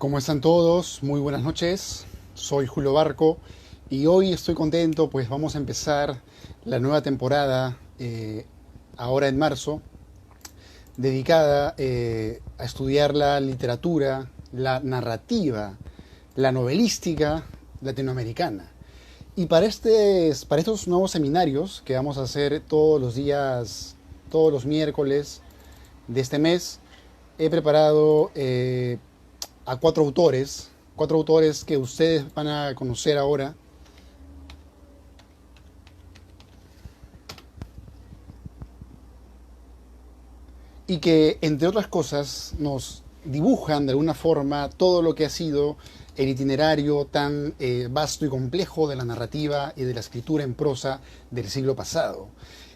¿Cómo están todos? Muy buenas noches. Soy Julio Barco y hoy estoy contento, pues vamos a empezar la nueva temporada ahora en marzo, dedicada a estudiar la literatura, la narrativa, la novelística latinoamericana. Y para estos nuevos seminarios que vamos a hacer todos los días, todos los miércoles de este mes, he preparado a cuatro autores que ustedes van a conocer ahora y que, entre otras cosas, nos dibujan de alguna forma todo lo que ha sido el itinerario tan vasto y complejo de la narrativa y de la escritura en prosa del siglo pasado.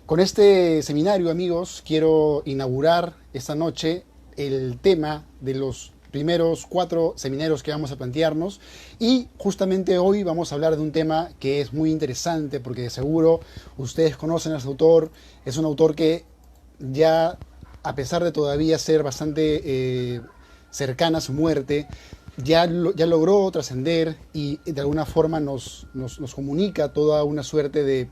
Con este seminario, amigos, quiero inaugurar esta noche el tema de los primeros 4 seminarios que vamos a plantearnos, y justamente hoy vamos a hablar de un tema que es muy interesante porque de seguro ustedes conocen a este autor. Es un autor que ya, a pesar de todavía ser bastante cercana a su muerte, ya logró trascender y de alguna forma nos comunica toda una suerte de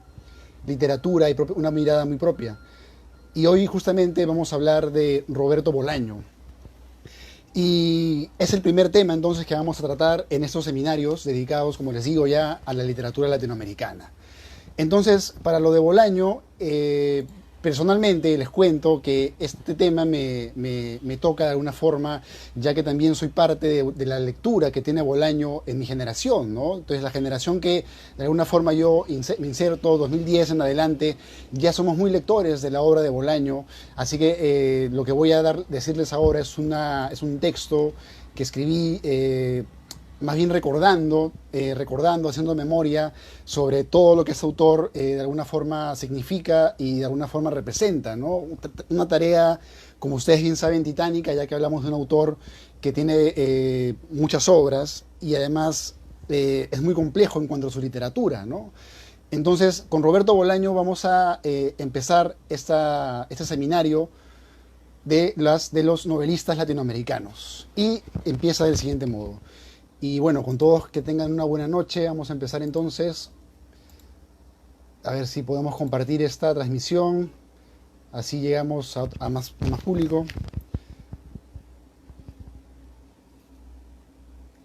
literatura y una mirada muy propia. Y hoy justamente vamos a hablar de Roberto Bolaño. Y es el primer tema entonces que vamos a tratar en estos seminarios dedicados, como les digo, ya a la literatura latinoamericana. Entonces, para lo de Bolaño, personalmente les cuento que este tema me toca de alguna forma, ya que también soy parte de la lectura que tiene Bolaño en mi generación, ¿no? Entonces, la generación que de alguna forma yo me inserto, 2010 en adelante, ya somos muy lectores de la obra de Bolaño. Así que lo que voy a decirles ahora es un texto que escribí más bien recordando, haciendo memoria sobre todo lo que este autor de alguna forma significa y de alguna forma representa, ¿no? Una tarea, como ustedes bien saben, titánica, ya que hablamos de un autor que tiene muchas obras y además es muy complejo en cuanto a su literatura, ¿no? Entonces, con Roberto Bolaño vamos a empezar este seminario de los novelistas latinoamericanos. Y empieza del siguiente modo. Y bueno, con todos que tengan una buena noche, vamos a empezar entonces. A ver si podemos compartir esta transmisión, así llegamos a más público.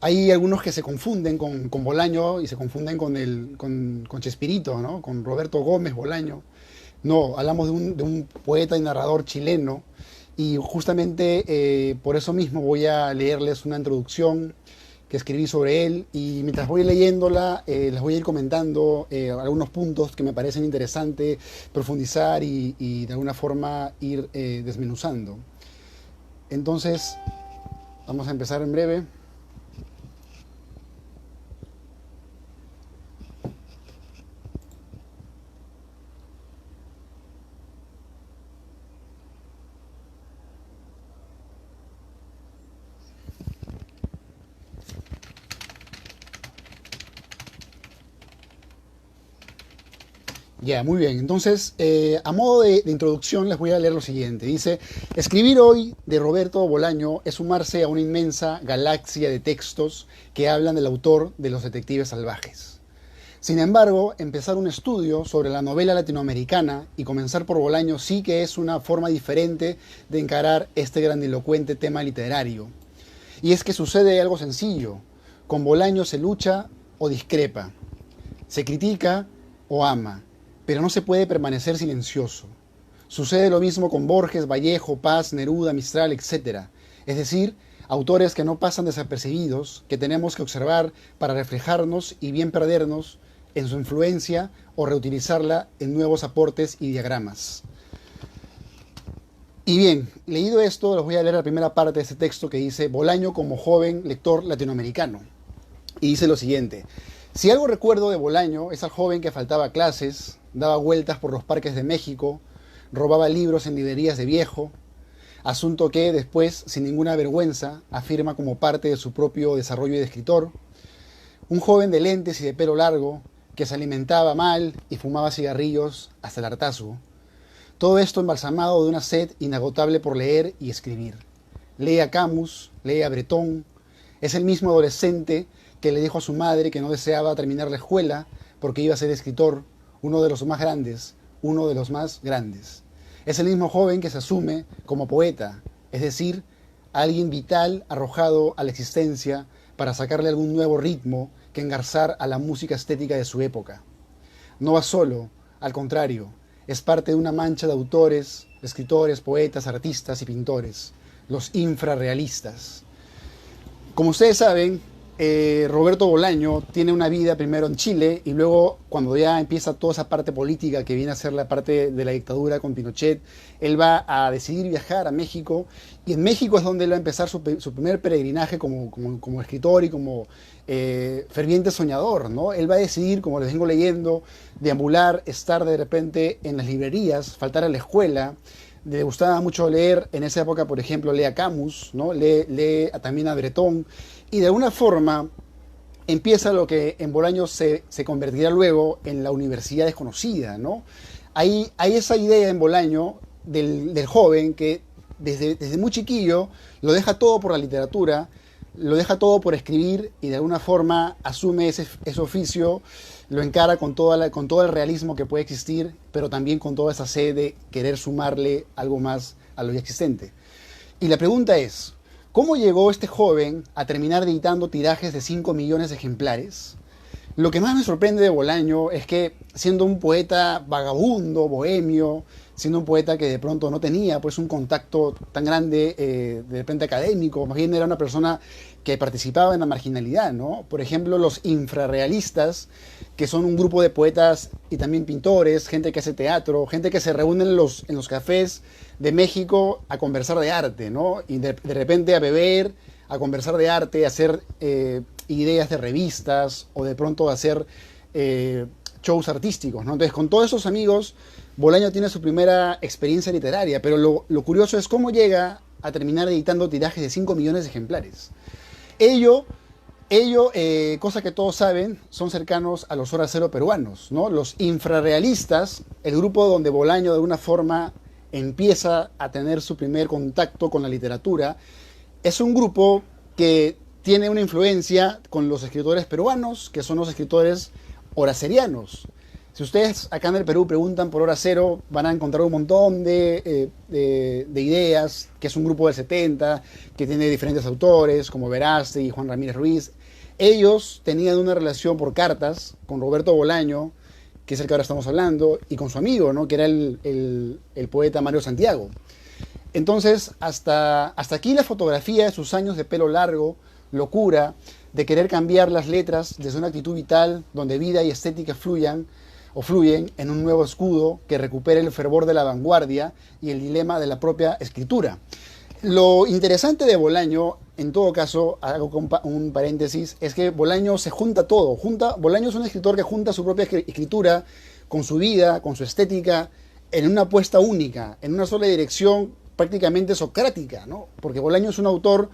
Hay algunos que se confunden con Bolaño y se confunden con Chespirito, ¿no? Con Roberto Gómez Bolaño. No, hablamos de un poeta y narrador chileno, y justamente por eso mismo voy a leerles una introducción que escribí sobre él, y mientras voy leyéndola les voy a ir comentando algunos puntos que me parecen interesantes profundizar y de alguna forma ir desmenuzando. Entonces, vamos a empezar en breve. Ya, muy bien. Entonces, a modo de introducción, les voy a leer lo siguiente. Dice: escribir hoy de Roberto Bolaño es sumarse a una inmensa galaxia de textos que hablan del autor de Los Detectives Salvajes. Sin embargo, empezar un estudio sobre la novela latinoamericana y comenzar por Bolaño sí que es una forma diferente de encarar este grandilocuente tema literario. Y es que sucede algo sencillo. Con Bolaño se lucha o discrepa, se critica o ama, pero no se puede permanecer silencioso. Sucede lo mismo con Borges, Vallejo, Paz, Neruda, Mistral, etc. Es decir, autores que no pasan desapercibidos, que tenemos que observar para reflejarnos y bien perdernos en su influencia o reutilizarla en nuevos aportes y diagramas. Y bien, leído esto, les voy a leer la primera parte de este texto que dice: Bolaño como joven lector latinoamericano. Y dice lo siguiente: si algo recuerdo de Bolaño es al joven que faltaba clases, daba vueltas por los parques de México, robaba libros en librerías de viejo, asunto que después, sin ninguna vergüenza, afirma como parte de su propio desarrollo de escritor. Un joven de lentes y de pelo largo, que se alimentaba mal y fumaba cigarrillos hasta el hartazgo. Todo esto embalsamado de una sed inagotable por leer y escribir. Lee a Camus, lee a Breton, Es el mismo adolescente que le dijo a su madre que no deseaba terminar la escuela porque iba a ser escritor, uno de los más grandes, uno de los más grandes. Es el mismo joven que se asume como poeta, es decir, alguien vital arrojado a la existencia para sacarle algún nuevo ritmo que engarzar a la música estética de su época. No va solo, al contrario, es parte de una mancha de autores, escritores, poetas, artistas y pintores, los infrarrealistas. Como ustedes saben, Roberto Bolaño tiene una vida primero en Chile y luego cuando ya empieza toda esa parte política que viene a ser la parte de la dictadura con Pinochet, él va a decidir viajar a México y en México es donde él va a empezar su primer peregrinaje como escritor y como ferviente soñador, ¿no? Él va a decidir, como les vengo leyendo, deambular, estar de repente en las librerías, faltar a la escuela. Le gustaba mucho leer en esa época, por ejemplo, lee a Camus, ¿no? lee también a Breton, y de alguna forma empieza lo que en Bolaño se convertirá luego en la universidad desconocida, ¿no? Hay esa idea en Bolaño del joven que desde muy chiquillo lo deja todo por la literatura, lo deja todo por escribir y de alguna forma asume ese oficio, lo encara con todo el realismo que puede existir, pero también con toda esa sed de querer sumarle algo más a lo ya existente. Y la pregunta es, ¿cómo llegó este joven a terminar editando tirajes de 5 millones de ejemplares? Lo que más me sorprende de Bolaño es que, siendo un poeta vagabundo, bohemio, siendo un poeta que de pronto no tenía pues un contacto tan grande, de repente académico, más bien era una persona que participaba en la marginalidad, ¿no? Por ejemplo, los infrarrealistas, que son un grupo de poetas y también pintores, gente que hace teatro, gente que se reúne en los cafés de México a conversar de arte, ¿no? Y de repente a beber, a conversar de arte, a hacer ideas de revistas o de pronto a hacer shows artísticos, ¿no? Entonces, con todos esos amigos, Bolaño tiene su primera experiencia literaria, pero lo curioso es cómo llega a terminar editando tirajes de 5 millones de ejemplares. Ello, cosa que todos saben, son cercanos a los Hora Cero peruanos, ¿no? Los infrarrealistas, el grupo donde Bolaño de alguna forma empieza a tener su primer contacto con la literatura, es un grupo que tiene una influencia con los escritores peruanos, que son los escritores horacerianos. Si ustedes acá en el Perú preguntan por Hora Cero, van a encontrar un montón de ideas, que es un grupo del 70, que tiene diferentes autores, como Verástegui y Juan Ramírez Ruiz. Ellos tenían una relación por cartas con Roberto Bolaño, que es el que ahora estamos hablando, y con su amigo, ¿no? Que era el poeta Mario Santiago. Entonces, hasta aquí la fotografía de sus años de pelo largo, locura, de querer cambiar las letras desde una actitud vital, donde vida y estética fluyen en un nuevo escudo que recupere el fervor de la vanguardia y el dilema de la propia escritura. Lo interesante de Bolaño, en todo caso, hago un paréntesis, es que Bolaño se junta todo. Bolaño es un escritor que junta su propia escritura con su vida, con su estética, en una apuesta única, en una sola dirección prácticamente socrática, ¿no? Porque Bolaño es un autor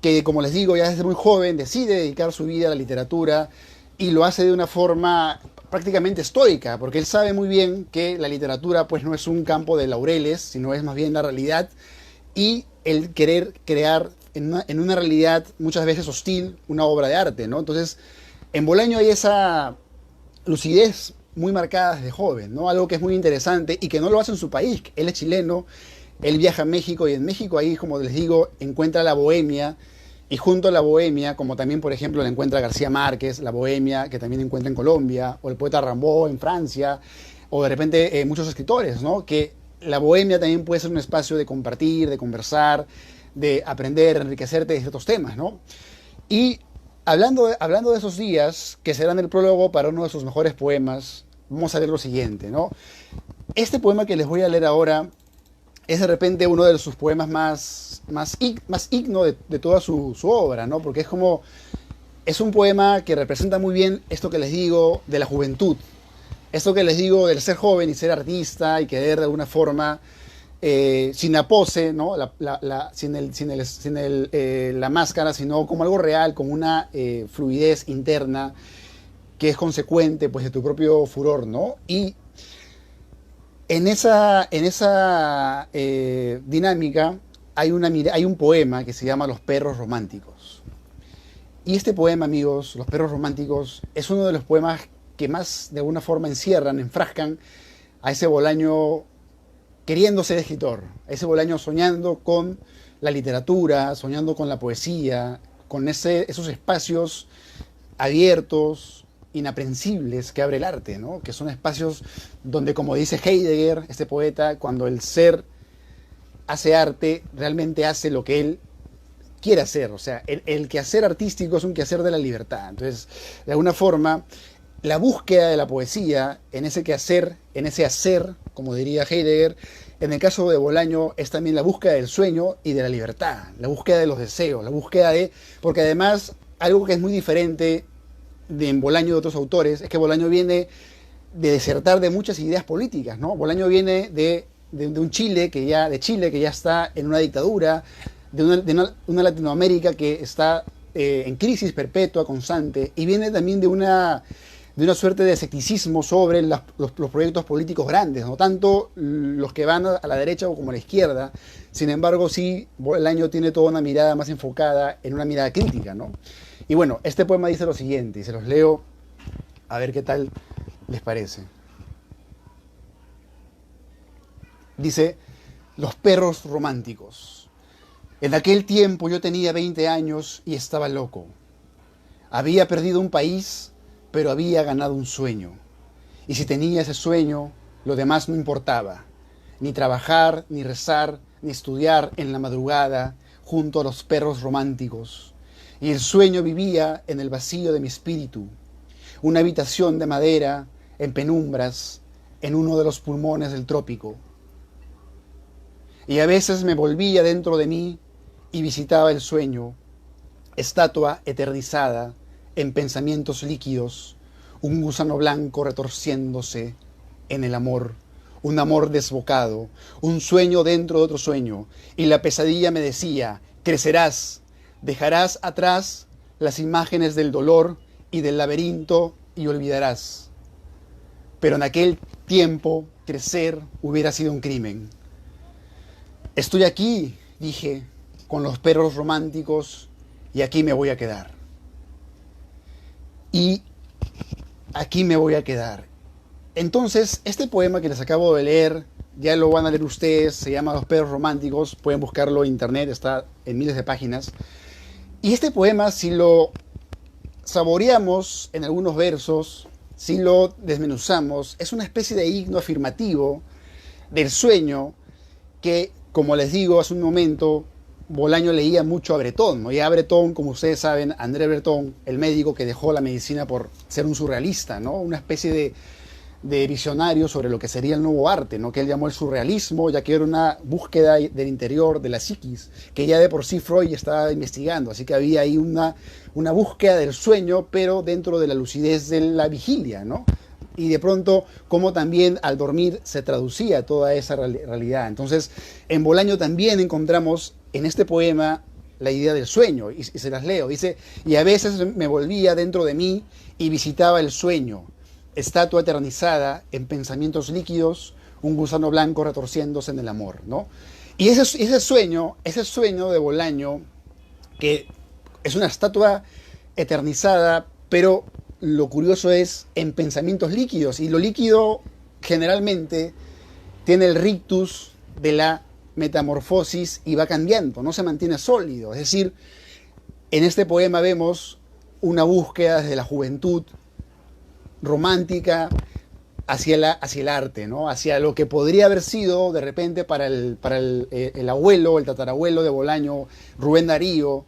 que, como les digo, ya desde muy joven decide dedicar su vida a la literatura y lo hace de una forma prácticamente estoica, porque él sabe muy bien que la literatura pues no es un campo de laureles, sino es más bien la realidad y el querer crear en una realidad muchas veces hostil una obra de arte, ¿no? Entonces, en Bolaño hay esa lucidez muy marcada desde joven, ¿no? Algo que es muy interesante y que no lo hace en su país. Él es chileno, él viaja a México y en México ahí, como les digo, encuentra la bohemia. Y junto a la bohemia, como también, por ejemplo, la encuentra García Márquez, la bohemia que también encuentra en Colombia, o el poeta Rimbaud en Francia, o de repente muchos escritores, ¿no? Que la bohemia también puede ser un espacio de compartir, de conversar, de aprender, enriquecerte de ciertos temas, ¿no? Y hablando de esos días, que serán el prólogo para uno de sus mejores poemas, vamos a ver lo siguiente, ¿no? Este poema que les voy a leer ahora es de repente uno de sus poemas más ígno de toda su obra, ¿no? Porque es un poema que representa muy bien esto que les digo de la juventud, esto que les digo del ser joven y ser artista y querer de alguna forma, sin la pose, ¿no? sin la máscara, sino como algo real, como una fluidez interna que es consecuente pues, de tu propio furor, ¿no? Y en esa dinámica hay un poema que se llama Los perros románticos. Y este poema, amigos, Los perros románticos, es uno de los poemas que más de alguna forma encierran, enfrascan a ese Bolaño queriendo ser escritor, a ese Bolaño soñando con la literatura, soñando con la poesía, con esos espacios abiertos, inaprensibles que abre el arte, ¿no? Que son espacios donde, como dice Heidegger, este poeta, cuando el ser hace arte, realmente hace lo que él quiere hacer. O sea, el quehacer artístico es un quehacer de la libertad. Entonces, de alguna forma, la búsqueda de la poesía en ese quehacer, en ese hacer, como diría Heidegger, en el caso de Bolaño es también la búsqueda del sueño y de la libertad, la búsqueda de los deseos, la búsqueda de... Porque además, algo que es muy diferente de Bolaño y de otros autores es que Bolaño viene de desertar de muchas ideas políticas, ¿no? Bolaño viene de Chile que ya está en una dictadura, de una Latinoamérica que está en crisis perpetua, constante, y viene también de una suerte de escepticismo sobre los proyectos políticos grandes, no tanto los que van a la derecha o como a la izquierda. Sin embargo, sí, Bolaño tiene toda una mirada más enfocada en una mirada crítica, ¿no? Y bueno, este poema dice lo siguiente, y se los leo a ver qué tal les parece. Dice: Los perros románticos. En aquel tiempo yo tenía 20 años y estaba loco. Había perdido un país, pero había ganado un sueño. Y si tenía ese sueño, lo demás no importaba. Ni trabajar, ni rezar, ni estudiar en la madrugada junto a los perros románticos. Y el sueño vivía en el vacío de mi espíritu. Una habitación de madera, en penumbras, en uno de los pulmones del trópico. Y a veces me volvía dentro de mí y visitaba el sueño, estatua eternizada en pensamientos líquidos, un gusano blanco retorciéndose en el amor, un amor desbocado, un sueño dentro de otro sueño, y la pesadilla me decía: crecerás, dejarás atrás las imágenes del dolor y del laberinto y olvidarás. Pero en aquel tiempo crecer hubiera sido un crimen. Estoy aquí, dije, con los perros románticos, y aquí me voy a quedar. Y aquí me voy a quedar. Entonces, este poema que les acabo de leer, ya lo van a leer ustedes, se llama Los perros románticos, pueden buscarlo en internet, está en miles de páginas. Y este poema, si lo saboreamos en algunos versos, si lo desmenuzamos, es una especie de himno afirmativo del sueño que, como les digo hace un momento, Bolaño leía mucho a Breton, ¿no? Y a Breton, como ustedes saben, André Breton, el médico que dejó la medicina por ser un surrealista, ¿no? Una especie de visionario sobre lo que sería el nuevo arte, ¿no? Que él llamó el surrealismo, ya que era una búsqueda del interior, de la psiquis, que ya de por sí Freud estaba investigando. Así que había ahí una búsqueda del sueño, pero dentro de la lucidez de la vigilia, ¿no? Y de pronto, como también al dormir se traducía toda esa realidad. Entonces, en Bolaño también encontramos en este poema la idea del sueño, y se las leo. Dice: y a veces me volvía dentro de mí y visitaba el sueño, estatua eternizada en pensamientos líquidos, un gusano blanco retorciéndose en el amor, ¿no? Y ese sueño de Bolaño, que es una estatua eternizada, pero lo curioso es en pensamientos líquidos, y lo líquido generalmente tiene el rictus de la metamorfosis y va cambiando, no se mantiene sólido. Es decir, en este poema vemos una búsqueda desde la juventud romántica hacia el arte, ¿no? Hacia lo que podría haber sido de repente para el abuelo, el tatarabuelo de Bolaño, Rubén Darío,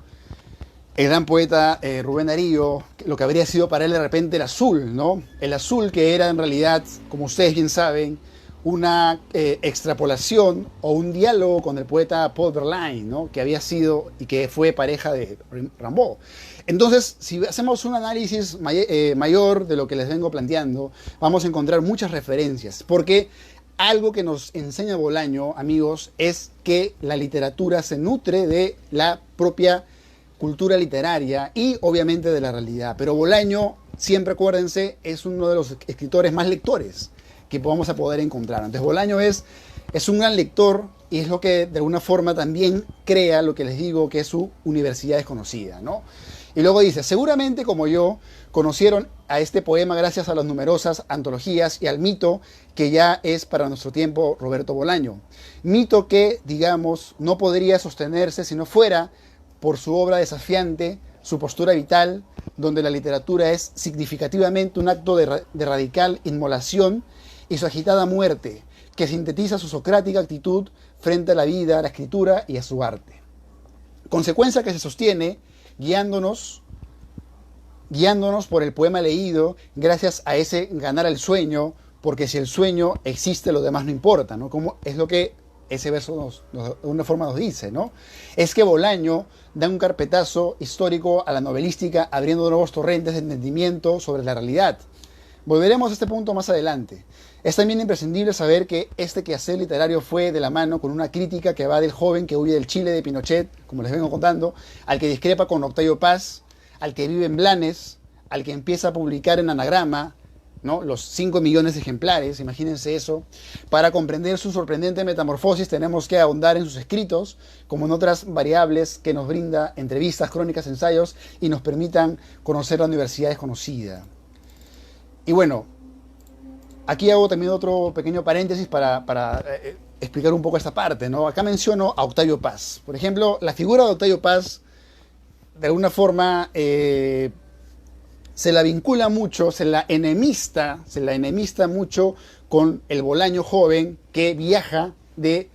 el gran poeta Rubén Darío, lo que habría sido para él de repente el azul, ¿no? El azul, que era en realidad, como ustedes bien saben, una extrapolación o un diálogo con el poeta Paul Verlaine, ¿no? Que había sido y que fue pareja de Rimbaud. Entonces, si hacemos un análisis mayor de lo que les vengo planteando, vamos a encontrar muchas referencias, porque algo que nos enseña Bolaño, amigos, es que la literatura se nutre de la propia cultura literaria y obviamente de la realidad. Pero Bolaño, siempre acuérdense, es uno de los escritores más lectores que vamos a poder encontrar. Entonces Bolaño es un gran lector, y es lo que de alguna forma también crea lo que les digo que es su universidad desconocida, ¿no? Y luego dice, seguramente como yo conocieron a este poema gracias a las numerosas antologías y al mito que ya es para nuestro tiempo Roberto Bolaño. Mito que, digamos, no podría sostenerse si no fuera por su obra desafiante, su postura vital, donde la literatura es significativamente un acto de radical inmolación, y su agitada muerte, que sintetiza su socrática actitud frente a la vida, a la escritura y a su arte. Consecuencia que se sostiene guiándonos por el poema leído, gracias a ese ganar el sueño, porque si el sueño existe, lo demás no importa, ¿no? Como es lo que ese verso de una forma nos dice, ¿no? Es que Bolaño da un carpetazo histórico a la novelística, abriendo nuevos torrentes de entendimiento sobre la realidad. Volveremos a este punto más adelante. Es también imprescindible saber que este quehacer literario fue de la mano con una crítica que va del joven que huye del Chile de Pinochet, como les vengo contando, al que discrepa con Octavio Paz, al que vive en Blanes, al que empieza a publicar en Anagrama, ¿no? Los 5 millones de ejemplares, imagínense eso. Para comprender su sorprendente metamorfosis tenemos que ahondar en sus escritos, como en otras variables que nos brinda entrevistas, crónicas, ensayos y nos permitan conocer la universidad desconocida. Y bueno, aquí hago también otro pequeño paréntesis para explicar un poco esta parte, ¿no? Acá menciono a Octavio Paz. Por ejemplo, la figura de Octavio Paz, de alguna forma, se la vincula mucho, se la enemista mucho con el Bolaño joven que viaja de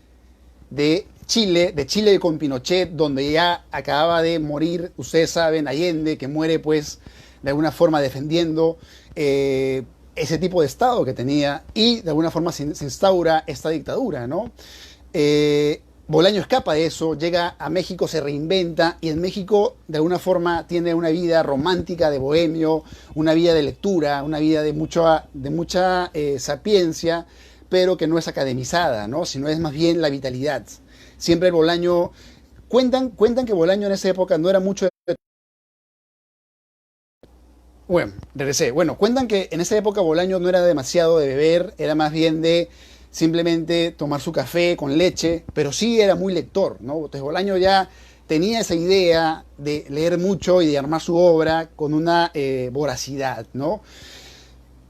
Chile con Pinochet, donde ya acababa de morir, ustedes saben, Allende, que muere pues de alguna forma defendiendo ese tipo de Estado que tenía, y de alguna forma se instaura esta dictadura, ¿no? Bolaño escapa de eso, llega a México, se reinventa, y en México de alguna forma tiene una vida romántica de bohemio, una vida de lectura, una vida de mucha sapiencia, pero que no es academizada, ¿no? Sino es más bien la vitalidad. Siempre el Bolaño, cuentan que Bolaño en esa época no era mucho de... Bueno, regresé. Bueno, cuentan que en esa época Bolaño no era demasiado de beber, era más bien de simplemente tomar su café con leche, pero sí era muy lector, ¿no? Entonces Bolaño ya tenía esa idea de leer mucho y de armar su obra con una voracidad, ¿no?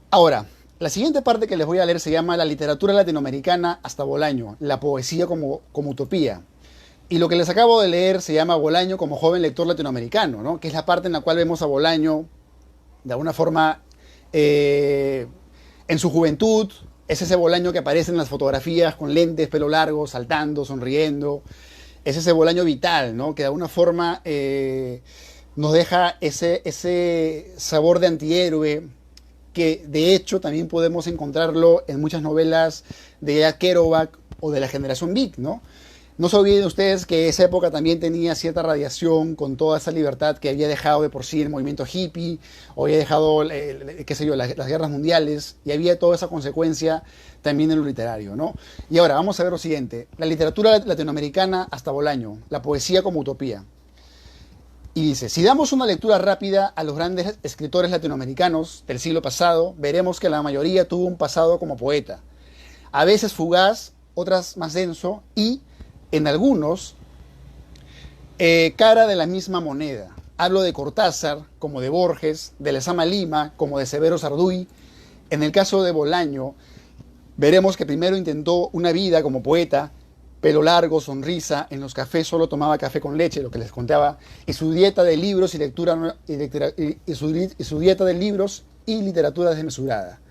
Ahora, la siguiente parte que les voy a leer se llama La literatura latinoamericana hasta Bolaño, la poesía como utopía. Y lo que les acabo de leer se llama Bolaño como joven lector latinoamericano, ¿no? Que es la parte en la cual vemos a Bolaño de alguna forma en su juventud. Es ese Bolaño que aparece en las fotografías con lentes, pelo largo, saltando, sonriendo. Es ese Bolaño vital, ¿no? Que de alguna forma nos deja ese sabor de antihéroe, que de hecho también podemos encontrarlo en muchas novelas de Jack Kerouac o de la generación Beat, ¿no? No se olviden ustedes que esa época también tenía cierta radiación con toda esa libertad que había dejado de por sí el movimiento hippie, o había dejado, qué sé yo, las guerras mundiales, y había toda esa consecuencia también en lo literario, ¿no? Y ahora vamos a ver lo siguiente: la literatura latinoamericana hasta Bolaño, la poesía como utopía. Y dice, si damos una lectura rápida a los grandes escritores latinoamericanos del siglo pasado, veremos que la mayoría tuvo un pasado como poeta, a veces fugaz, otras más denso, y en algunos, cara de la misma moneda. Hablo de Cortázar, como de Borges, de Lezama Lima, como de Severo Sarduy. En el caso de Bolaño, veremos que primero intentó una vida como poeta, pelo largo, sonrisa, en los cafés solo tomaba café con leche, lo que les contaba, y su dieta de libros y lectura y su dieta de libros y literatura desmesurada.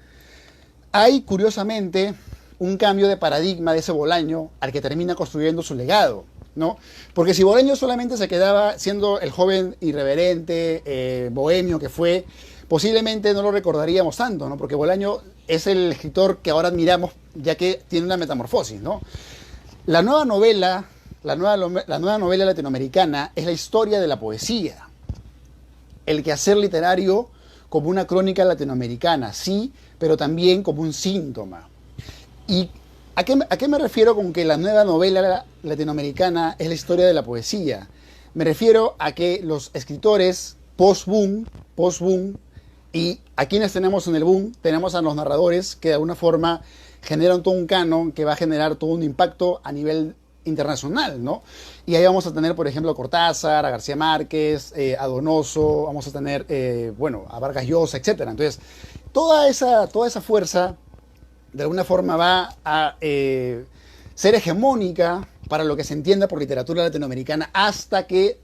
Hay, curiosamente, un cambio de paradigma de ese Bolaño al que termina construyendo su legado, ¿no? Porque si Bolaño solamente se quedaba siendo el joven irreverente, bohemio que fue, posiblemente no lo recordaríamos tanto, ¿no? Porque Bolaño es el escritor que ahora admiramos, ya que tiene una metamorfosis, ¿no? La nueva novela latinoamericana es la historia de la poesía, el quehacer literario como una crónica latinoamericana, sí, pero también como un síntoma. ¿Y a qué me refiero con que la nueva novela latinoamericana es la historia de la poesía? Me refiero a que los escritores post-boom, y a quienes tenemos en el boom, tenemos a los narradores que de alguna forma generan todo un canon que va a generar todo un impacto a nivel internacional, ¿no? Y ahí vamos a tener, por ejemplo, a Cortázar, a García Márquez, a Donoso, vamos a tener, bueno, a Vargas Llosa, etcétera. Entonces, toda esa fuerza, de alguna forma, va a ser hegemónica para lo que se entienda por literatura latinoamericana hasta que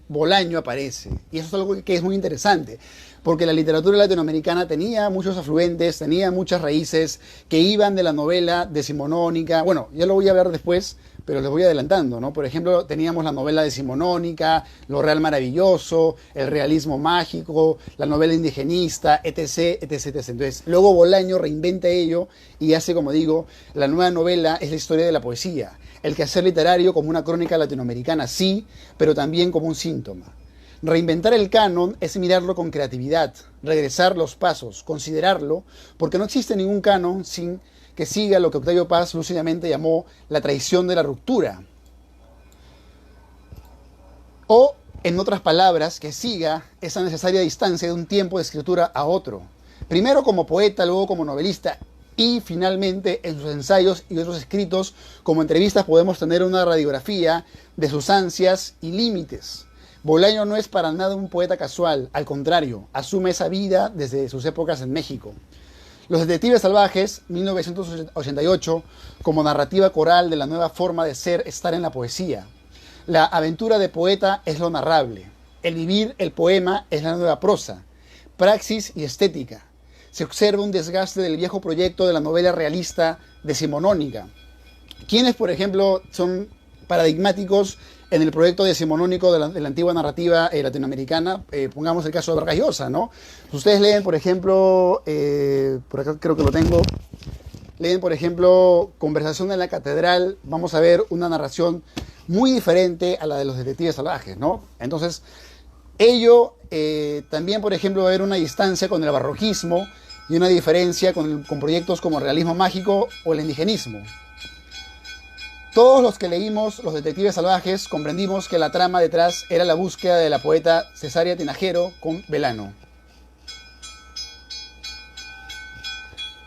Bolaño aparece. Y eso es algo que es muy interesante, porque la literatura latinoamericana tenía muchos afluentes, tenía muchas raíces que iban de la novela decimonónica. Bueno, ya lo voy a ver después, pero les voy adelantando, ¿no? Por ejemplo, teníamos la novela decimonónica, lo real maravilloso, el realismo mágico, la novela indigenista, etc, etc, etc. Entonces, luego Bolaño reinventa ello y hace, como digo, la nueva novela es la historia de la poesía. El quehacer literario como una crónica latinoamericana, sí, pero también como un síntoma. Reinventar el canon es mirarlo con creatividad, regresar los pasos, considerarlo, porque no existe ningún canon sin que siga lo que Octavio Paz lúcidamente llamó la traición de la ruptura. O, en otras palabras, que siga esa necesaria distancia de un tiempo de escritura a otro. Primero como poeta, luego como novelista, y finalmente en sus ensayos y otros escritos como entrevistas podemos tener una radiografía de sus ansias y límites. Bolaño no es para nada un poeta casual, al contrario, asume esa vida desde sus épocas en México. Los Detectives Salvajes, 1988, como narrativa coral de la nueva forma de ser, estar en la poesía. La aventura de poeta es lo narrable. El vivir, el poema, es la nueva prosa. Praxis y estética. Se observa un desgaste del viejo proyecto de la novela realista decimonónica. ¿Quiénes, por ejemplo, son paradigmáticos en el proyecto decimonónico de la antigua narrativa latinoamericana? Pongamos el caso de Vargas Llosa, ¿no? Ustedes leen, por ejemplo, por acá creo que lo tengo, leen, por ejemplo, Conversación en la Catedral, vamos a ver una narración muy diferente a la de los Detectives Salvajes, ¿no? Entonces, ello también, por ejemplo, va a haber una distancia con el barroquismo y una diferencia con proyectos como el realismo mágico o el indigenismo. Todos los que leímos Los Detectives Salvajes comprendimos que la trama detrás era la búsqueda de la poeta Cesárea Tinajero con Belano.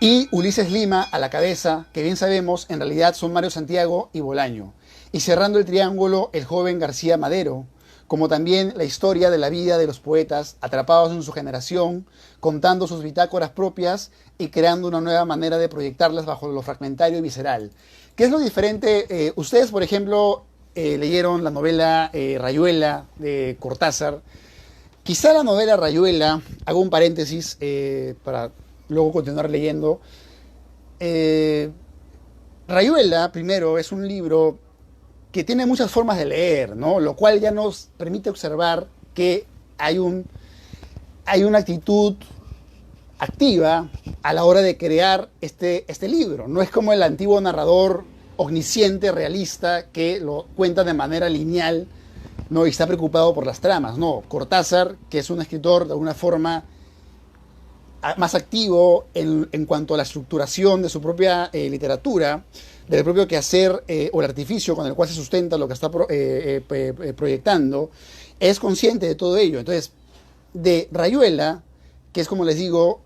Y Ulises Lima a la cabeza, que bien sabemos en realidad son Mario Santiago y Bolaño. Y cerrando el triángulo, el joven García Madero, como también la historia de la vida de los poetas atrapados en su generación, contando sus bitácoras propias y creando una nueva manera de proyectarlas bajo lo fragmentario y visceral. ¿Qué es lo diferente? Ustedes, por ejemplo, leyeron la novela Rayuela de Cortázar. Quizá la novela Rayuela, hago un paréntesis para luego continuar leyendo. Rayuela, primero, es un libro que tiene muchas formas de leer, ¿no? Lo cual ya nos permite observar que hay una actitud activa a la hora de crear este libro. No es como el antiguo narrador omnisciente, realista, que lo cuenta de manera lineal, ¿no? Y está preocupado por las tramas. No, Cortázar, que es un escritor de alguna forma más activo en cuanto a la estructuración de su propia literatura, del propio quehacer o el artificio con el cual se sustenta lo que está proyectando, es consciente de todo ello. Entonces, de Rayuela, que es, como les digo,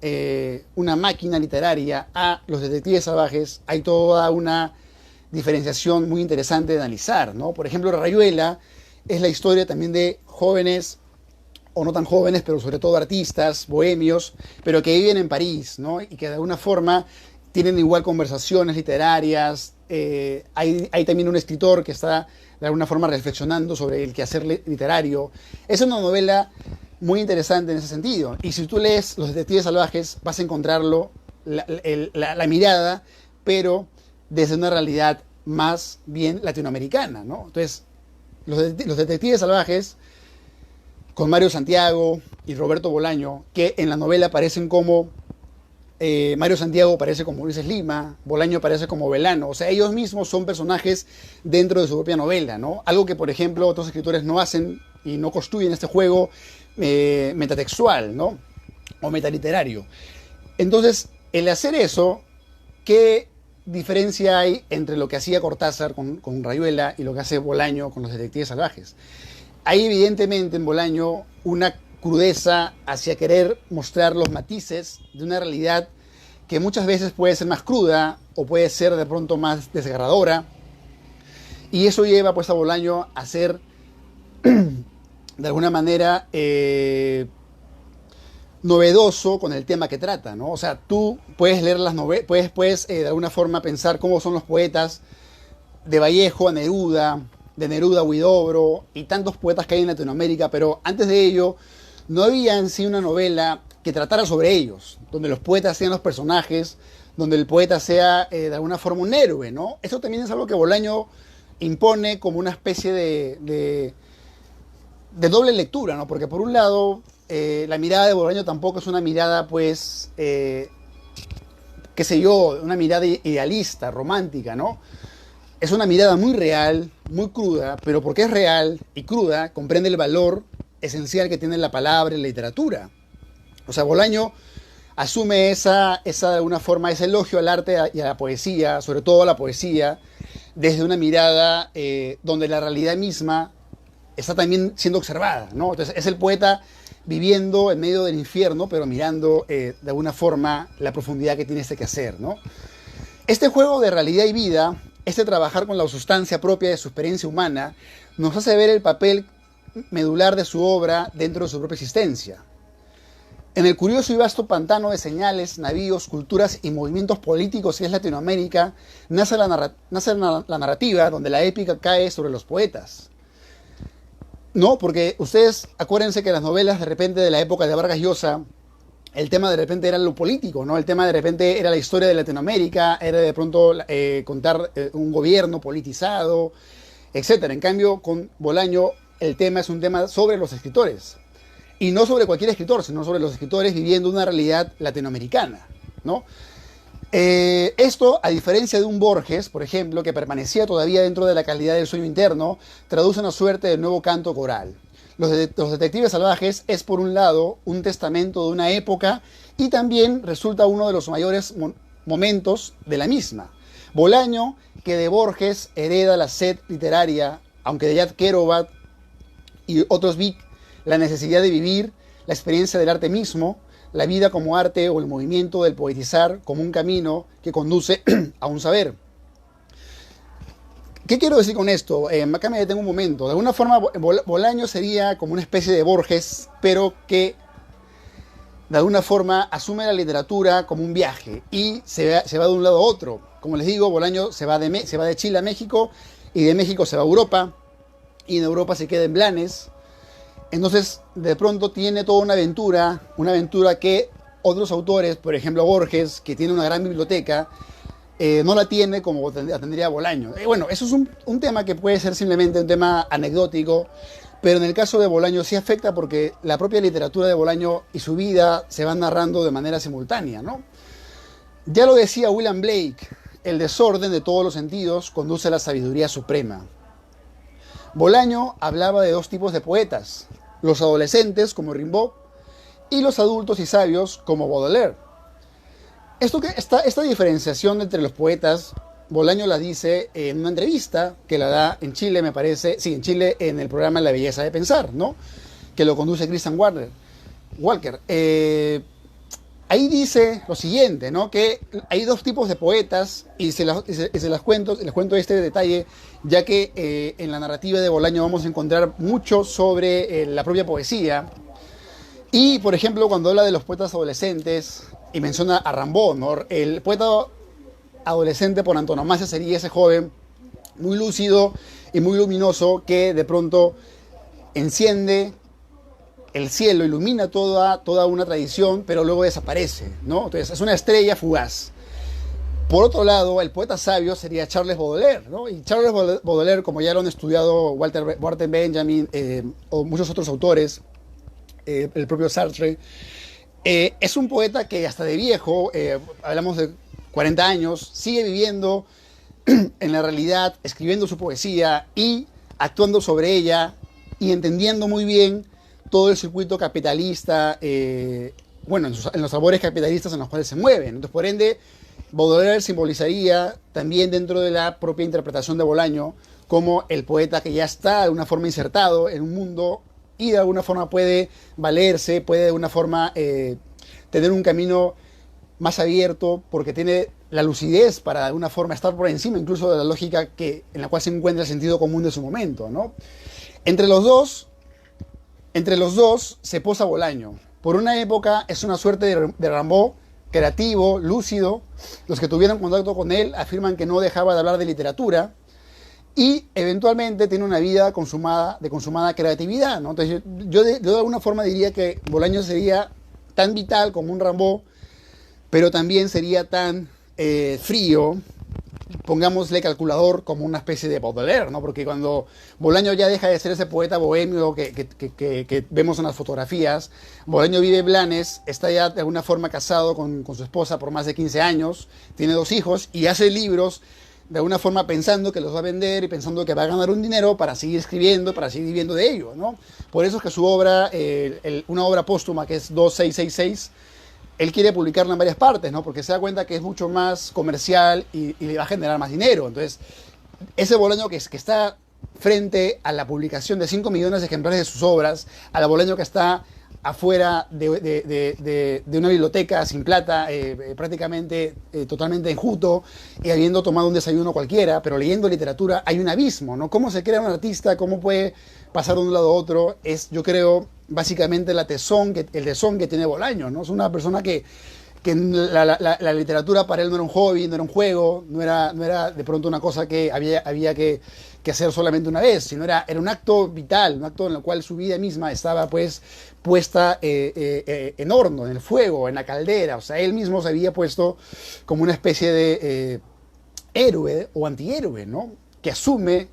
una máquina literaria, a Los Detectives Salvajes, hay toda una diferenciación muy interesante de analizar, ¿no? Por ejemplo, Rayuela es la historia también de jóvenes, o no tan jóvenes, pero sobre todo artistas, bohemios, pero que viven en París, ¿no? Y que de alguna forma tienen igual conversaciones literarias. Hay también un escritor que está de alguna forma reflexionando sobre el quehacer literario. Es una novela muy interesante en ese sentido. Y si tú lees Los Detectives Salvajes, vas a encontrarlo, la mirada, pero desde una realidad más bien latinoamericana, ¿no? Entonces, los Detectives Salvajes, con Mario Santiago y Roberto Bolaño, que en la novela aparecen como Mario Santiago aparece como Ulises Lima, Bolaño aparece como Belano. O sea, ellos mismos son personajes dentro de su propia novela, ¿no? Algo que, por ejemplo, otros escritores no hacen y no construyen este juego metatextual, ¿no? O metaliterario. Entonces, el hacer eso, ¿qué diferencia hay entre lo que hacía Cortázar con Rayuela y lo que hace Bolaño con Los Detectives Salvajes? Hay evidentemente en Bolaño una crudeza hacia querer mostrar los matices de una realidad que muchas veces puede ser más cruda o puede ser de pronto más desgarradora. Y eso lleva pues a Bolaño a ser, de alguna manera, novedoso con el tema que trata, ¿no? O sea, tú puedes leer las novelas, puedes de alguna forma pensar cómo son los poetas de Vallejo a Neruda, de Neruda a Huidobro y tantos poetas que hay en Latinoamérica, pero antes de ello no había en sí una novela que tratara sobre ellos, donde los poetas sean los personajes, donde el poeta sea de alguna forma un héroe, ¿no? Eso también es algo que Bolaño impone como una especie de doble lectura, ¿no? Porque por un lado, la mirada de Bolaño tampoco es una mirada, pues, qué sé yo, una mirada idealista, romántica, ¿no? Es una mirada muy real, muy cruda, pero porque es real y cruda, comprende el valor esencial que tiene la palabra y la literatura. O sea, Bolaño asume esa de alguna forma, ese elogio al arte y a la poesía, sobre todo a la poesía, desde una mirada donde la realidad misma está también siendo observada, ¿no? Entonces es el poeta viviendo en medio del infierno, pero mirando de alguna forma la profundidad que tiene este quehacer, ¿no? Este juego de realidad y vida, este trabajar con la sustancia propia de su experiencia humana, nos hace ver el papel medular de su obra dentro de su propia existencia. En el curioso y vasto pantano de señales, navíos, culturas y movimientos políticos que es Latinoamérica, nace la narrativa donde la épica cae sobre los poetas. No, porque ustedes acuérdense que las novelas de repente de la época de Vargas Llosa, el tema de repente era lo político, ¿no? El tema de repente era la historia de Latinoamérica, era de pronto contar un gobierno politizado, etcétera. En cambio, con Bolaño el tema es un tema sobre los escritores. Y no sobre cualquier escritor, sino sobre los escritores viviendo una realidad latinoamericana, ¿no? Esto, a diferencia de un Borges, por ejemplo, que permanecía todavía dentro de la calidad del sueño interno, traduce una suerte de nuevo canto coral. Los detectives salvajes es, por un lado, un testamento de una época y también resulta uno de los mayores momentos de la misma. Bolaño, que de Borges hereda la sed literaria, aunque de Jack Kerouac y otros vi la necesidad de vivir la experiencia del arte mismo, la vida como arte o el movimiento del poetizar como un camino que conduce a un saber. ¿Qué quiero decir con esto? Acá me detengo un momento. De alguna forma, Bolaño sería como una especie de Borges, pero que de alguna forma asume la literatura como un viaje y se va de un lado a otro. Como les digo, Bolaño se va de Chile a México y de México se va a Europa y en Europa se queda en Blanes. Entonces, de pronto tiene toda una aventura que otros autores, por ejemplo Borges, que tiene una gran biblioteca, no la tiene como la tendría Bolaño. Bueno, eso es un tema que puede ser simplemente un tema anecdótico, pero en el caso de Bolaño sí afecta porque la propia literatura de Bolaño y su vida se van narrando de manera simultánea, ¿no? Ya lo decía William Blake, el desorden de todos los sentidos conduce a la sabiduría suprema. Bolaño hablaba de dos tipos de poetas, los adolescentes como Rimbaud y los adultos y sabios como Baudelaire. Esta diferenciación entre los poetas, Bolaño la dice en una entrevista que la da en Chile, me parece, sí, en Chile, en el programa La Belleza de Pensar, ¿no? Que lo conduce Christian Walker. Ahí dice lo siguiente, ¿no? Que hay dos tipos de poetas y les cuento este detalle, ya que en la narrativa de Bolaño vamos a encontrar mucho sobre la propia poesía. Y, por ejemplo, cuando habla de los poetas adolescentes y menciona a Rimbaud, ¿no? El poeta adolescente por antonomasia sería ese joven muy lúcido y muy luminoso que de pronto enciende el cielo, ilumina toda una tradición, pero luego desaparece, ¿no? Entonces es una estrella fugaz. Por otro lado, el poeta sabio sería Charles Baudelaire, ¿no? Y Charles Baudelaire, como ya lo han estudiado Walter Benjamin o muchos otros autores, el propio Sartre, es un poeta que hasta de viejo, hablamos de 40 años, sigue viviendo en la realidad, escribiendo su poesía y actuando sobre ella y entendiendo muy bien todo el circuito capitalista, bueno, en los sabores capitalistas en los cuales se mueven. Entonces, por ende, Baudelaire simbolizaría también dentro de la propia interpretación de Bolaño como el poeta que ya está de alguna forma insertado en un mundo y de alguna forma puede valerse, puede de alguna forma tener un camino más abierto porque tiene la lucidez para de alguna forma estar por encima incluso de la lógica en la cual se encuentra el sentido común de su momento, ¿no? Entre los dos, se posa Bolaño. Por una época es una suerte de Rimbaud creativo, lúcido. Los que tuvieron contacto con él afirman que no dejaba de hablar de literatura y eventualmente tiene una vida de consumada creatividad, ¿no? Entonces yo de alguna forma diría que Bolaño sería tan vital como un Rimbaud, pero también sería tan frío, pongámosle calculador, como una especie de Baudelaire, ¿no? Porque cuando Bolaño ya deja de ser ese poeta bohemio que vemos en las fotografías, Bolaño vive en Blanes, está ya de alguna forma casado con su esposa por más de 15 años, tiene 2 hijos y hace libros de alguna forma pensando que los va a vender y pensando que va a ganar un dinero para seguir escribiendo, para seguir viviendo de ello, ¿no? Por eso es que su obra, una obra póstuma que es 2666, él quiere publicarla en varias partes, ¿no? Porque se da cuenta que es mucho más comercial y le va a generar más dinero. Entonces, ese Bolaño que está frente a la publicación de 5 millones de ejemplares de sus obras, a la Bolaño que está afuera de una biblioteca sin plata, prácticamente totalmente enjuto, y habiendo tomado un desayuno cualquiera, pero leyendo literatura, hay un abismo, ¿no? ¿Cómo se crea un artista? ¿Cómo puede pasar de un lado a otro? Es, yo creo, básicamente el tesón que tiene Bolaño, ¿no? Es una persona que la literatura para él no era un hobby, no era un juego, no era de pronto una cosa que había que hacer solamente una vez, sino era un acto vital, un acto en el cual su vida misma estaba pues puesta en horno, en el fuego, en la caldera. O sea, él mismo se había puesto como una especie de héroe o antihéroe, ¿no? Que asume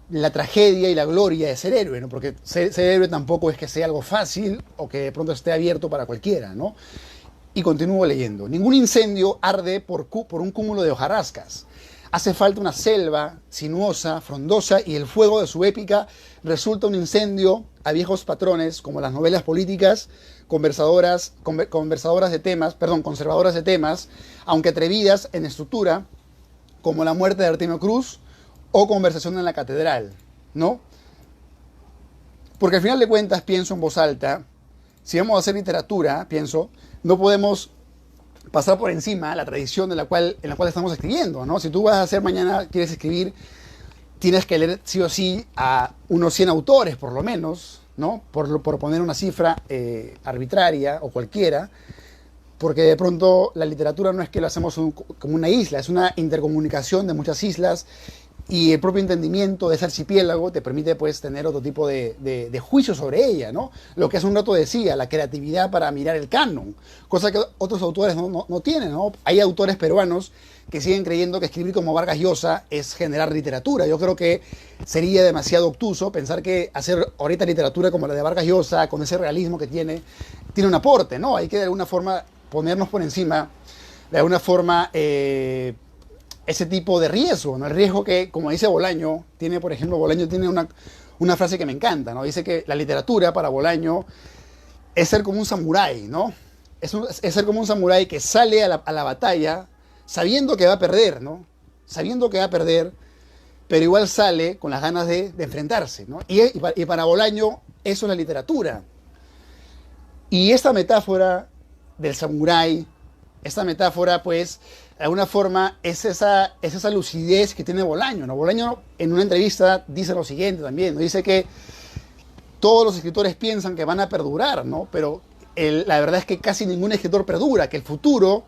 la tragedia y la gloria de ser héroe, ¿no? Porque ser héroe tampoco es que sea algo fácil o que de pronto esté abierto para cualquiera, ¿no? Y continúo leyendo. Ningún incendio arde por un cúmulo de hojarascas. Hace falta una selva sinuosa, frondosa, y el fuego de su épica resulta un incendio a viejos patrones, como las novelas políticas, conservadoras de temas, aunque atrevidas en estructura, como La muerte de Artemio Cruz, o Conversación en la catedral, ¿no? Porque al final de cuentas, pienso en voz alta, si vamos a hacer literatura, pienso, no podemos pasar por encima la tradición en la cual estamos escribiendo, ¿no? Si tú vas a hacer mañana, quieres escribir, tienes que leer sí o sí a unos 100 autores, por lo menos, ¿no? Por poner una cifra arbitraria o cualquiera, porque de pronto la literatura no es que lo hacemos como una isla, es una intercomunicación de muchas islas, y el propio entendimiento de ese archipiélago te permite pues tener otro tipo de juicio sobre ella, ¿no? Lo que hace un rato decía, la creatividad para mirar el canon, cosa que otros autores no tienen, ¿no? Hay autores peruanos que siguen creyendo que escribir como Vargas Llosa es generar literatura. Yo creo que sería demasiado obtuso pensar que hacer ahorita literatura como la de Vargas Llosa, con ese realismo que tiene un aporte, ¿no? Hay que de alguna forma ponernos por encima, de alguna forma ese tipo de riesgo, ¿no? El riesgo que, como dice Bolaño, por ejemplo, Bolaño tiene una frase que me encanta, ¿no? Dice que la literatura para Bolaño es ser como un samurái, ¿no? Es ser como un samurái que sale a la batalla sabiendo que va a perder, ¿no? Sabiendo que va a perder, pero igual sale con las ganas de enfrentarse, ¿no? Y para Bolaño eso es la literatura. Y esta metáfora del samurái, esta metáfora, pues, de alguna forma es esa lucidez que tiene Bolaño, ¿no? Bolaño en una entrevista dice lo siguiente también, ¿no? Dice que todos los escritores piensan que van a perdurar, ¿no? Pero la verdad es que casi ningún escritor perdura, que el futuro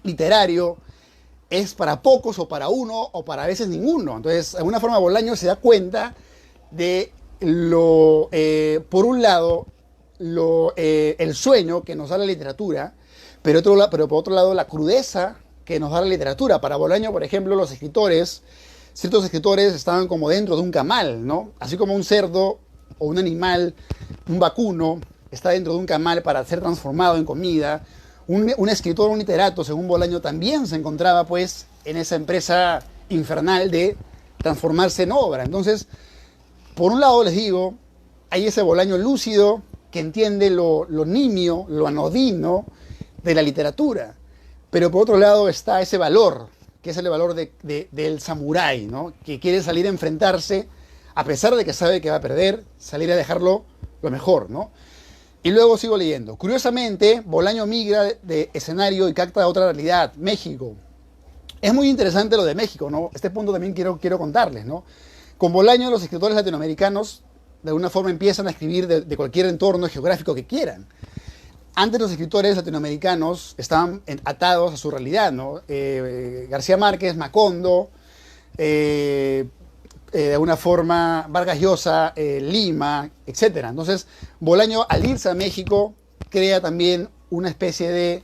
literario es para pocos o para uno o para a veces ninguno. Entonces, de alguna forma Bolaño se da cuenta de por un lado, el sueño que nos da la literatura, pero por otro lado la crudeza que nos da la literatura. Para Bolaño, por ejemplo, ciertos escritores estaban como dentro de un camal, ¿no? Así como un cerdo o un animal, un vacuno, está dentro de un camal para ser transformado en comida. Un escritor, un literato, según Bolaño, también se encontraba pues en esa empresa infernal de transformarse en obra. Entonces, por un lado les digo, hay ese Bolaño lúcido que entiende lo nimio, lo anodino de la literatura. Pero por otro lado está ese valor, que es el valor del samurái, ¿no? Que quiere salir a enfrentarse, a pesar de que sabe que va a perder, salir a dejarlo lo mejor, ¿no? Y luego sigo leyendo. Curiosamente, Bolaño migra de escenario y capta otra realidad, México. Es muy interesante lo de México, ¿no? Este punto también quiero contarles, ¿no? Con Bolaño, los escritores latinoamericanos de alguna forma empiezan a escribir de cualquier entorno geográfico que quieran. Antes los escritores latinoamericanos estaban atados a su realidad, ¿no? García Márquez, Macondo, de alguna forma Vargas Llosa, Lima, etc. Entonces, Bolaño, al irse a México, crea también una especie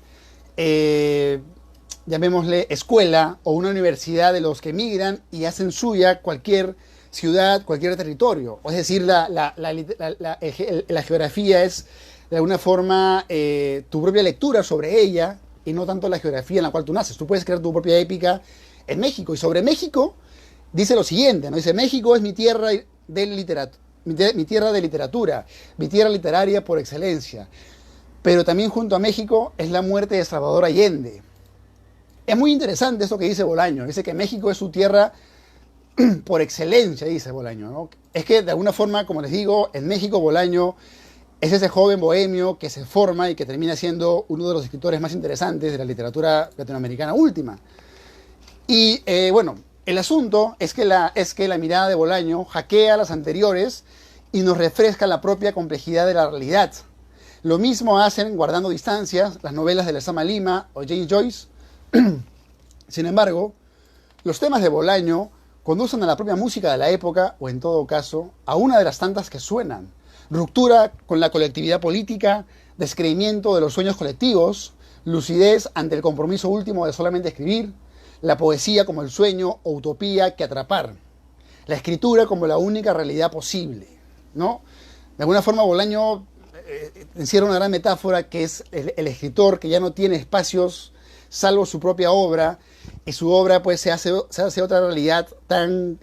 de, llamémosle, escuela o una universidad de los que emigran y hacen suya cualquier ciudad, cualquier territorio. Es decir, la geografía es, de alguna forma, tu propia lectura sobre ella y no tanto la geografía en la cual tú naces. Tú puedes crear tu propia épica en México. Y sobre México dice lo siguiente, ¿no? Dice, México es mi tierra de literatura, mi tierra de literatura, mi tierra literaria por excelencia. Pero también junto a México es la muerte de Salvador Allende. Es muy interesante eso que dice Bolaño. Dice que México es su tierra por excelencia, dice Bolaño, ¿no? Es que de alguna forma, como les digo, en México Bolaño es ese joven bohemio que se forma y que termina siendo uno de los escritores más interesantes de la literatura latinoamericana última. Y bueno, el asunto es que la mirada de Bolaño hackea las anteriores y nos refresca la propia complejidad de la realidad. Lo mismo hacen, guardando distancias, las novelas de Lezama Lima o James Joyce. Sin embargo, los temas de Bolaño conducen a la propia música de la época, o en todo caso, a una de las tantas que suenan. Ruptura con la colectividad política, descreimiento de los sueños colectivos, lucidez ante el compromiso último de solamente escribir, la poesía como el sueño o utopía que atrapar, la escritura como la única realidad posible, ¿no? De alguna forma Bolaño encierra una gran metáfora que es el escritor que ya no tiene espacios salvo su propia obra, y su obra pues se hace otra realidad tan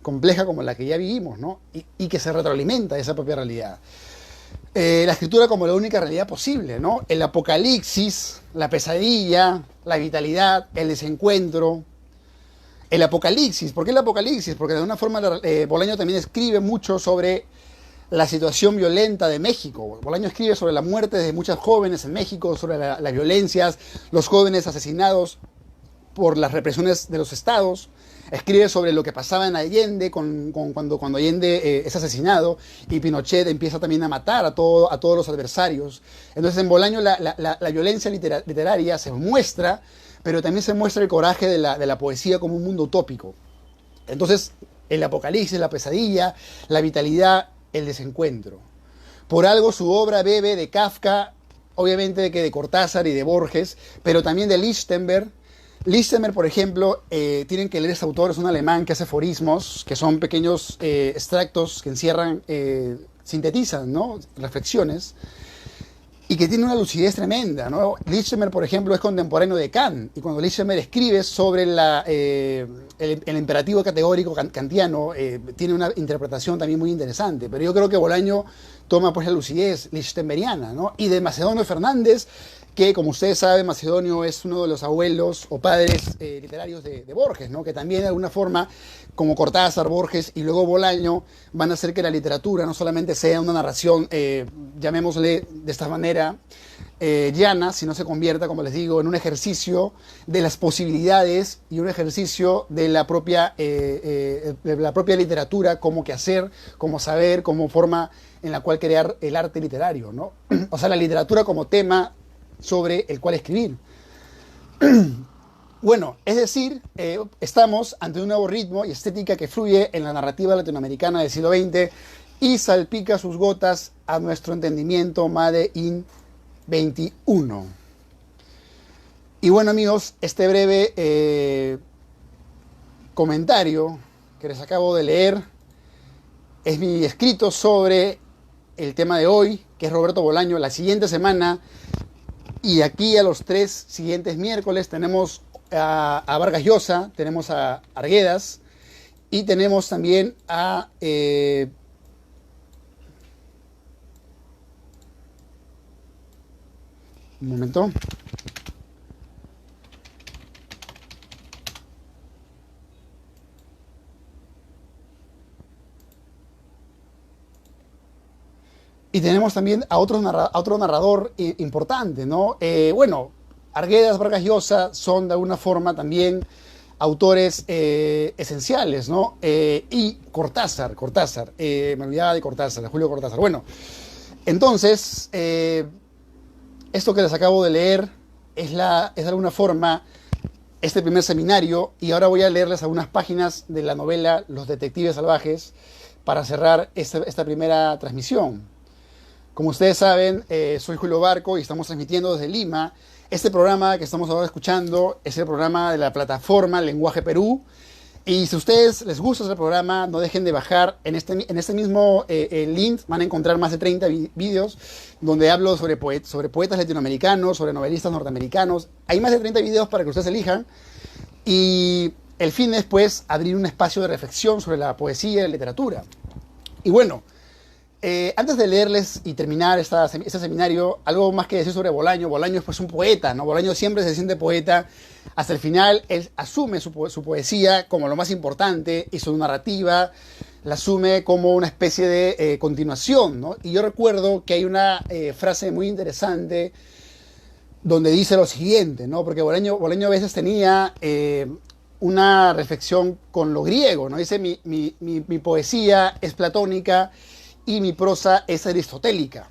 compleja como la que ya vivimos, ¿no? Y que se retroalimenta de esa propia realidad. La escritura como la única realidad posible, ¿no? El apocalipsis, la pesadilla, la vitalidad, el desencuentro. El apocalipsis, ¿por qué el apocalipsis? Porque de alguna forma Bolaño también escribe mucho sobre la situación violenta de México. Bolaño escribe sobre la muerte de muchas jóvenes en México, sobre las violencias, los jóvenes asesinados por las represiones de los estados. Escribe sobre lo que pasaba en Allende cuando Allende es asesinado y Pinochet empieza también a matar a todos los adversarios. Entonces en Bolaño la violencia literaria se muestra, pero también se muestra el coraje de la poesía como un mundo utópico. Entonces el apocalipsis, la pesadilla, la vitalidad, el desencuentro. Por algo su obra bebe de Kafka, obviamente de Cortázar y de Borges, pero también de Lichtenberg. Lichtenberg, por ejemplo, tienen que leer este autor, es un alemán que hace aforismos, que son pequeños extractos que encierran, sintetizan, ¿no? Reflexiones, y que tiene una lucidez tremenda, ¿no? Lichtenberg, por ejemplo, es contemporáneo de Kant, y cuando Lichtenberg escribe sobre el imperativo categórico kantiano, tiene una interpretación también muy interesante, pero yo creo que Bolaño toma pues la lucidez lichtenbergiana, ¿no? Y de Macedonio Fernández, que como ustedes saben, Macedonio es uno de los abuelos o padres literarios de Borges, ¿no? Que también de alguna forma, como Cortázar, Borges y luego Bolaño, van a hacer que la literatura no solamente sea una narración, llamémosle de esta manera, llana, sino se convierta, como les digo, en un ejercicio de las posibilidades y un ejercicio de la propia literatura como quehacer, como saber, como forma en la cual crear el arte literario, ¿no? O sea, la literatura como tema sobre el cual escribir. Bueno, es decir, estamos ante un nuevo ritmo y estética que fluye en la narrativa latinoamericana del siglo XX y salpica sus gotas a nuestro entendimiento Made in 21. Y bueno, amigos, este breve comentario que les acabo de leer es mi escrito sobre el tema de hoy, que es Roberto Bolaño. La siguiente semana y aquí a los 3 siguientes miércoles tenemos a Vargas Llosa, tenemos a Arguedas y tenemos también a un momento. Y Y tenemos también a otro narrador importante, ¿no? Bueno, Arguedas, Vargas Llosa son de alguna forma también autores esenciales, ¿no? Y Cortázar, me olvidaba de Cortázar, de Julio Cortázar. Bueno, entonces, esto que les acabo de leer es de alguna forma este primer seminario, y ahora voy a leerles algunas páginas de la novela Los Detectives Salvajes para cerrar esta primera transmisión. Como ustedes saben, soy Julio Barco y estamos transmitiendo desde Lima. Este programa que estamos ahora escuchando es el programa de la plataforma Lenguaje Perú. Y si a ustedes les gusta este programa, no dejen de bajar. En este mismo link van a encontrar más de 30 vídeos donde hablo sobre poetas latinoamericanos, sobre novelistas norteamericanos. Hay más de 30 vídeos para que ustedes elijan. Y el fin es, pues, abrir un espacio de reflexión sobre la poesía y la literatura. Y bueno, antes de leerles y terminar este seminario, algo más que decir sobre Bolaño. Bolaño es, pues, un poeta, ¿no? Bolaño siempre se siente poeta. Hasta el final, él asume su poesía como lo más importante y su narrativa la asume como una especie de continuación, ¿no? Y yo recuerdo que hay una frase muy interesante donde dice lo siguiente, ¿no? Porque Bolaño a veces tenía una reflexión con lo griego, ¿no? Dice, mi poesía es platónica y mi prosa es aristotélica,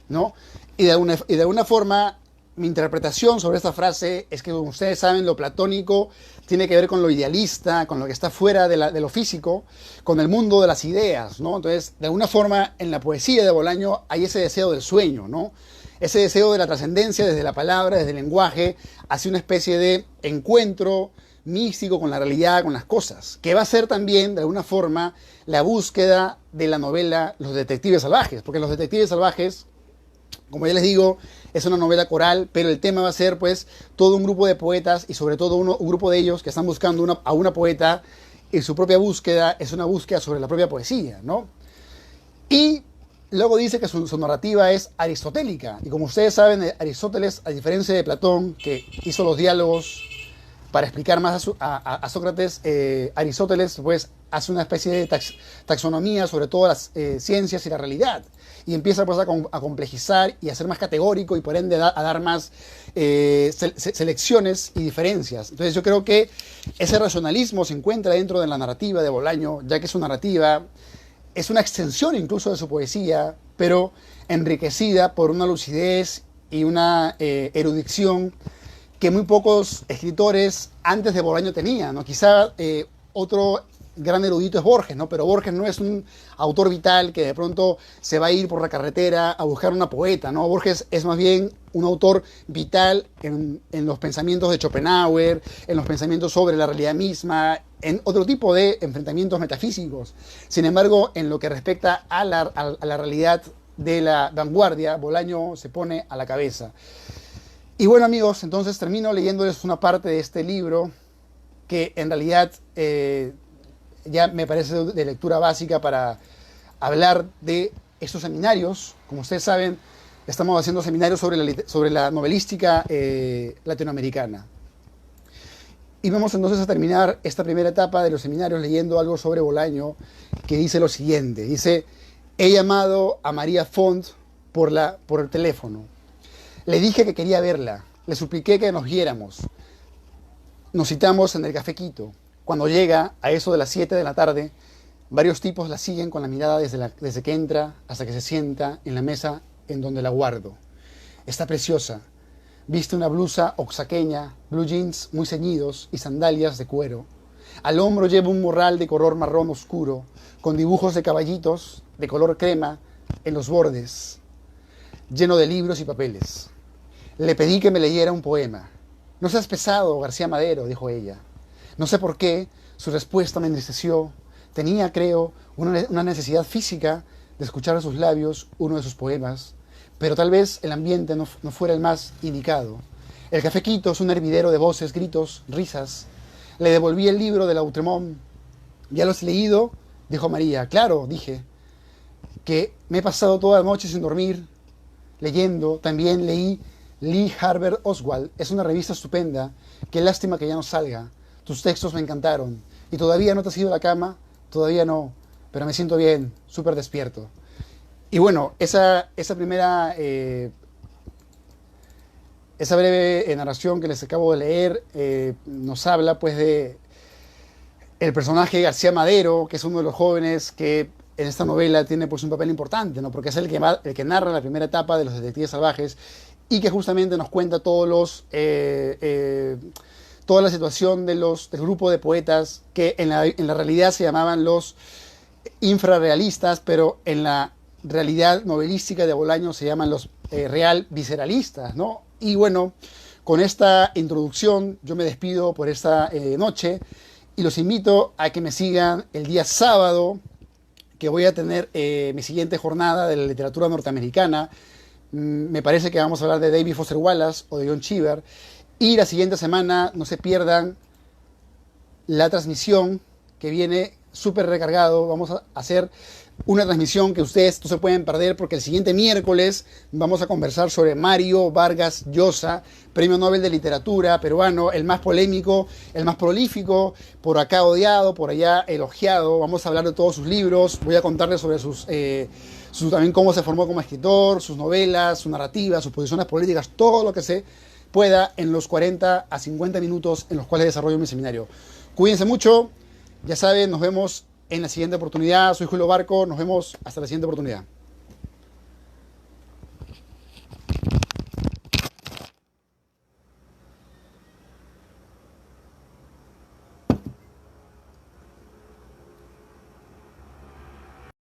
¿no? Y de alguna forma, mi interpretación sobre esta frase es que, como ustedes saben, lo platónico tiene que ver con lo idealista, con lo que está fuera de lo físico, con el mundo de las ideas, ¿no? Entonces, de alguna forma, en la poesía de Bolaño hay ese deseo del sueño, ¿no? Ese deseo de la trascendencia desde la palabra, desde el lenguaje, hacia una especie de encuentro místico con la realidad, con las cosas, que va a ser también, de alguna forma, la búsqueda de la novela Los Detectives Salvajes, porque Los Detectives Salvajes, como ya les digo, es una novela coral, pero el tema va a ser, pues, todo un grupo de poetas y sobre todo un grupo de ellos que están buscando a una poeta, y su propia búsqueda es una búsqueda sobre la propia poesía, ¿no? Y luego dice que su narrativa es aristotélica, y como ustedes saben, Aristóteles, a diferencia de Platón, que hizo los diálogos para explicar más a Sócrates, Aristóteles, pues, hace una especie de taxonomía sobre todas las ciencias y la realidad, y empieza, pues, a complejizar y a ser más categórico, y por ende a dar más selecciones y diferencias. Entonces yo creo que ese racionalismo se encuentra dentro de la narrativa de Bolaño, ya que su narrativa es una extensión incluso de su poesía, pero enriquecida por una lucidez y una erudición que muy pocos escritores antes de Bolaño tenían, ¿no? Quizá otro gran erudito es Borges, ¿no? Pero Borges no es un autor vital que de pronto se va a ir por la carretera a buscar una poeta, ¿no? Borges es más bien un autor vital en los pensamientos de Schopenhauer, en los pensamientos sobre la realidad misma, en otro tipo de enfrentamientos metafísicos. Sin embargo, en lo que respecta a la realidad de la vanguardia, Bolaño se pone a la cabeza. Y bueno, amigos, entonces termino leyéndoles una parte de este libro que en realidad ya me parece de lectura básica para hablar de estos seminarios. Como ustedes saben, estamos haciendo seminarios sobre la novelística latinoamericana. Y vamos entonces a terminar esta primera etapa de los seminarios leyendo algo sobre Bolaño, que dice lo siguiente. Dice, he llamado a María Font por el teléfono. Le dije que quería verla, le supliqué que nos viéramos. Nos citamos en el Café Quito. Cuando llega, a eso de las 7 de la tarde, varios tipos la siguen con la mirada desde que entra hasta que se sienta en la mesa en donde la guardo. Está preciosa. Viste una blusa oaxaqueña, blue jeans muy ceñidos y sandalias de cuero. Al hombro lleva un morral de color marrón oscuro, con dibujos de caballitos de color crema en los bordes, lleno de libros y papeles. Le pedí que me leyera un poema. No seas pesado, García Madero, dijo ella. No sé por qué, su respuesta me entristeció. Tenía, creo, una necesidad física de escuchar a sus labios uno de sus poemas, pero tal vez el ambiente no fuera el más indicado. El Café Quito es un hervidero de voces, gritos, risas. Le devolví el libro de Lautréamont. ¿Ya lo has leído?, dijo María. Claro, dije, que me he pasado toda la noche sin dormir, leyendo. También leí Lee Harvey Oswald. Es una revista estupenda. Qué lástima que ya no salga. Tus textos me encantaron. ¿Y todavía no te has ido a la cama? Todavía no, pero me siento bien, súper despierto. Y bueno, esa breve narración que les acabo de leer nos habla pues de el personaje García Madero, que es uno de los jóvenes que en esta novela tiene pues un papel importante, ¿no? Porque es el que narra la primera etapa de los detectives salvajes y que justamente nos cuenta toda la situación del grupo de poetas que en la realidad se llamaban los infrarrealistas, pero en la realidad novelística de Bolaño se llaman los real visceralistas, ¿no? Y bueno, con esta introducción yo me despido por esta noche y los invito a que me sigan el día sábado, que voy a tener mi siguiente jornada de la literatura norteamericana. Me parece que vamos a hablar de David Foster Wallace o de John Cheever. Y la siguiente semana no se pierdan la transmisión que viene súper recargado. Vamos a hacer una transmisión que ustedes no se pueden perder porque el siguiente miércoles vamos a conversar sobre Mario Vargas Llosa, Premio Nobel de Literatura peruano, el más polémico, el más prolífico, por acá odiado, por allá elogiado. Vamos a hablar de todos sus libros, voy a contarles sobre también cómo se formó como escritor, sus novelas, su narrativa, sus posiciones políticas, todo lo que se pueda en los 40 a 50 minutos en los cuales desarrollo mi seminario. Cuídense mucho, ya saben, nos vemos en la siguiente oportunidad. Soy Julio Barco, nos vemos hasta la siguiente oportunidad.